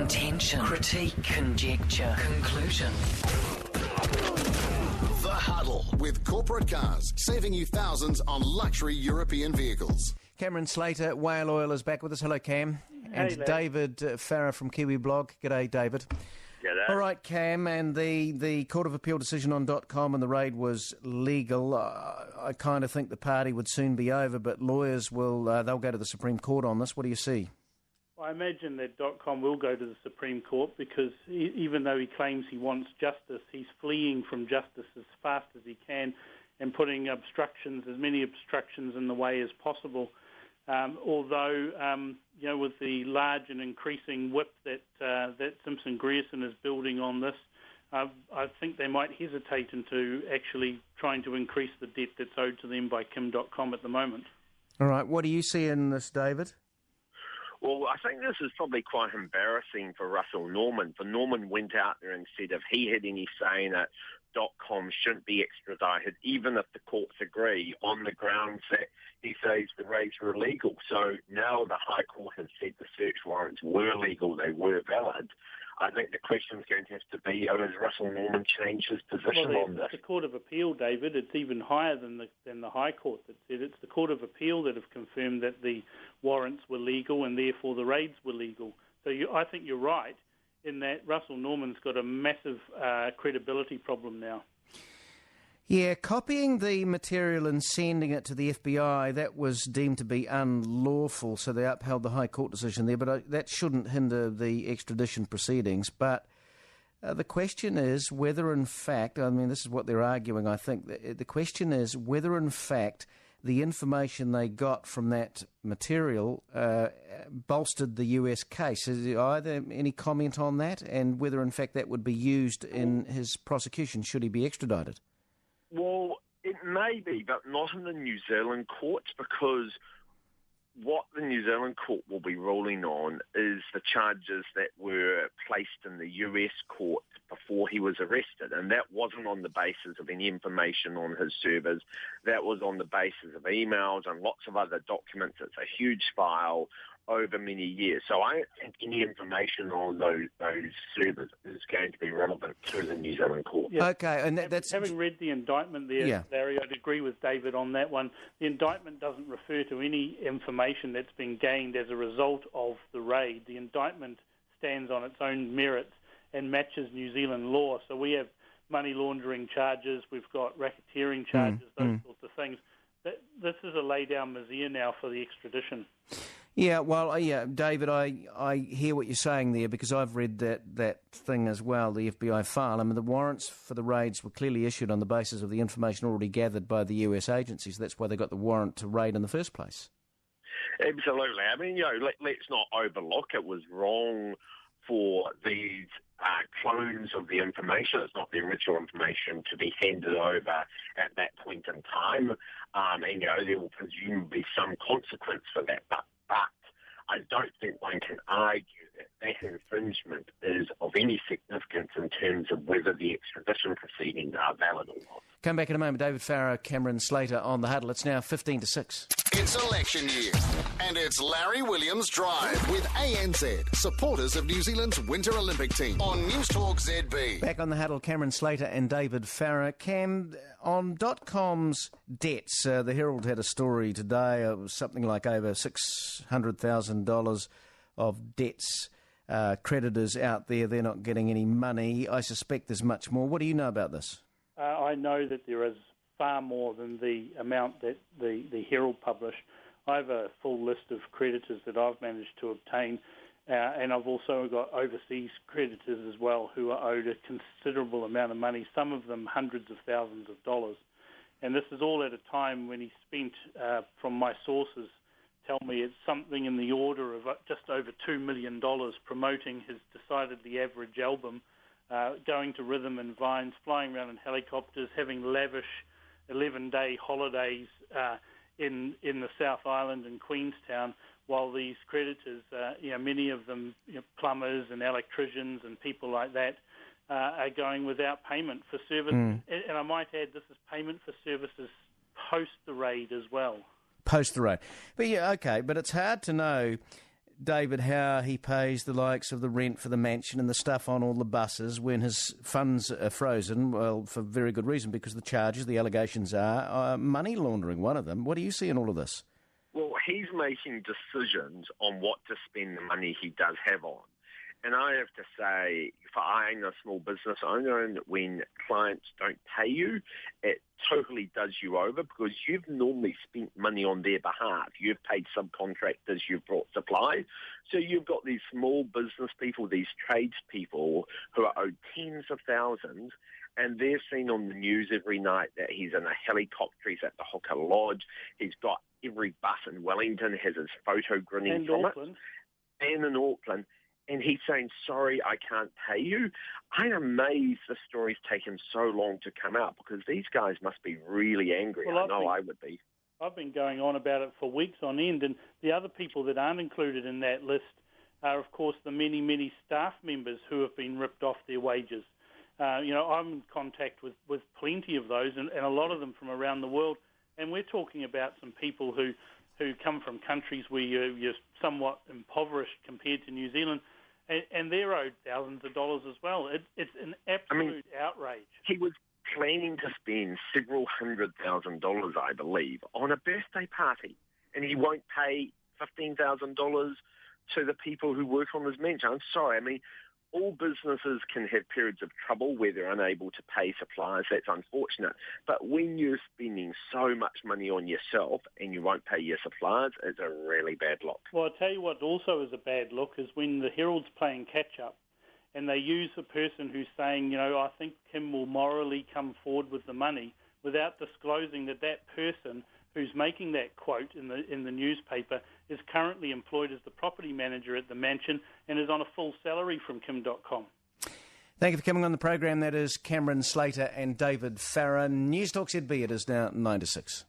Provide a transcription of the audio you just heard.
Contention. Critique. Conjecture. Conclusion. The Huddle with Corporate Cars, saving you thousands on luxury European vehicles. Cameron Slater, Whale Oil, is back with us. Hello, Cam. And Hey, David Farrar from Kiwi Blog. G'day, David. G'day. All right, Cam, and the Court of Appeal decision on .com and the raid was legal. I kind of think the party would soon be over, but lawyers they'll go to the Supreme Court on this. What do you see? I imagine that .com will go to the Supreme Court because even though he claims he wants justice, he's fleeing from justice as fast as he can and putting as many obstructions in the way as possible. Although, with the large and increasing whip that Simpson Grierson is building on this, I think they might hesitate into actually trying to increase the debt that's owed to them by Kim.com at the moment. All right, what do you see in this, David? Well, I think this is probably quite embarrassing for Russell Norman. For Norman went out there and said if he had any say in it, .com shouldn't be extradited, even if the courts agree, on the grounds that he says the raids were illegal. So now the High Court has said the search warrants were legal, they were valid. I think the question is going to have to be, has Russell Norman changed his position on this? The Court of Appeal, David, it's even higher than the High Court that said. It's the Court of Appeal that have confirmed that the warrants were legal and therefore the raids were legal. So I think you're right in that Russell Norman's got a massive credibility problem now. Yeah, copying the material and sending it to the FBI, that was deemed to be unlawful, so they upheld the High Court decision there, but that shouldn't hinder the extradition proceedings. But the question is whether, in fact, this is what they're arguing, I think, the question is whether, in fact, the information they got from that material bolstered the US case. Is there either any comment on that, and whether, in fact, that would be used in his prosecution should he be extradited? Well, it may be, but not in the New Zealand courts, because what the New Zealand court will be ruling on is the charges that were placed in the US court before he was arrested, and that wasn't on the basis of any information on his servers. That was on the basis of emails and lots of other documents. It's a huge file over many years. So I don't think any information on those servers is going to be relevant to the New Zealand court. Yeah. Okay, and that's... Having read the indictment there, yeah. Larry, I'd agree with David on that one. The indictment doesn't refer to any information that's been gained as a result of the raid. The indictment stands on its own merits and matches New Zealand law. So we have money laundering charges, we've got racketeering charges, those sorts of things. This is a lay-down misere now for the extradition. Yeah, well, David, I hear what you're saying there because I've read that thing as well, the FBI file. The warrants for the raids were clearly issued on the basis of the information already gathered by the US agencies. That's why they got the warrant to raid in the first place. Absolutely. Let's not overlook it was wrong for these clones of the information. It's not the original information to be handed over at that point in time. There will presumably be some consequence for that. But I don't think one can argue that infringement is of any significance in terms of whether the extradition proceedings are valid or not. Come back in a moment. David Farrar, Cameron Slater on The Huddle. It's now 15 to 6. It's election year, and it's Larry Williams Drive with ANZ, supporters of New Zealand's Winter Olympic team, on NewstalkZB. Back on The Huddle, Cameron Slater and David Farrar. Cam, on .com's debts, the Herald had a story today of something like over $600,000 of debts, creditors out there. They're not getting any money. I suspect there's much more. What do you know about this? I know that there is far more than the amount that the Herald published. I have a full list of creditors that I've managed to obtain, and I've also got overseas creditors as well who are owed a considerable amount of money, some of them hundreds of thousands of dollars. And this is all at a time when he spent, from my sources, tell me it's something in the order of just over $2 million promoting his Decidedly Average album, going to rhythm and vines, flying around in helicopters, having lavish 11-day holidays in the South Island and Queenstown, while these creditors, many of them plumbers and electricians and people like that, are going without payment for services. And I might add, this is payment for services post the raid as well. Post the raid. But yeah, okay, but it's hard to know. David, how he pays the likes of the rent for the mansion and the stuff on all the buses when his funds are frozen, well, for very good reason, because the allegations are money laundering, one of them. What do you see in all of this? Well, he's making decisions on what to spend the money he does have on. And I have to say, for I'm a small business owner, and when clients don't pay you, it totally does you over because you've normally spent money on their behalf. You've paid subcontractors, you've brought supplies. So you've got these small business people, these tradespeople who are owed tens of thousands, and they're seen on the news every night that he's in a helicopter, he's at the Hooker Lodge, he's got every bus in Wellington has his photo grinning from Auckland. It, and in Auckland. And he's saying, sorry, I can't pay you. I'm amazed the story's taken so long to come out because these guys must be really angry. Well, I would be. I've been going on about it for weeks on end, and the other people that aren't included in that list are, of course, the many, many staff members who have been ripped off their wages. I'm in contact with plenty of those, and a lot of them from around the world, and we're talking about some people who come from countries where you're somewhat impoverished compared to New Zealand, and they're owed thousands of dollars as well. It's an absolute outrage. He was planning to spend several $100,000, I believe, on a birthday party, and he won't pay $15,000 to the people who work on his mansion. I'm sorry, all businesses can have periods of trouble where they're unable to pay suppliers. That's unfortunate. But when you're spending so much money on yourself and you won't pay your suppliers, it's a really bad look. Well, I'll tell you what also is a bad look is when the Herald's playing catch-up and they use the person who's saying, I think Kim will morally come forward with the money without disclosing that person who's making that quote in the newspaper is currently employed as the property manager at the mansion and is on a full salary from Kim.com. Thank you for coming on the program. That is Cameron Slater and David Farrar. NewstalkZB, it is now 9 to 6.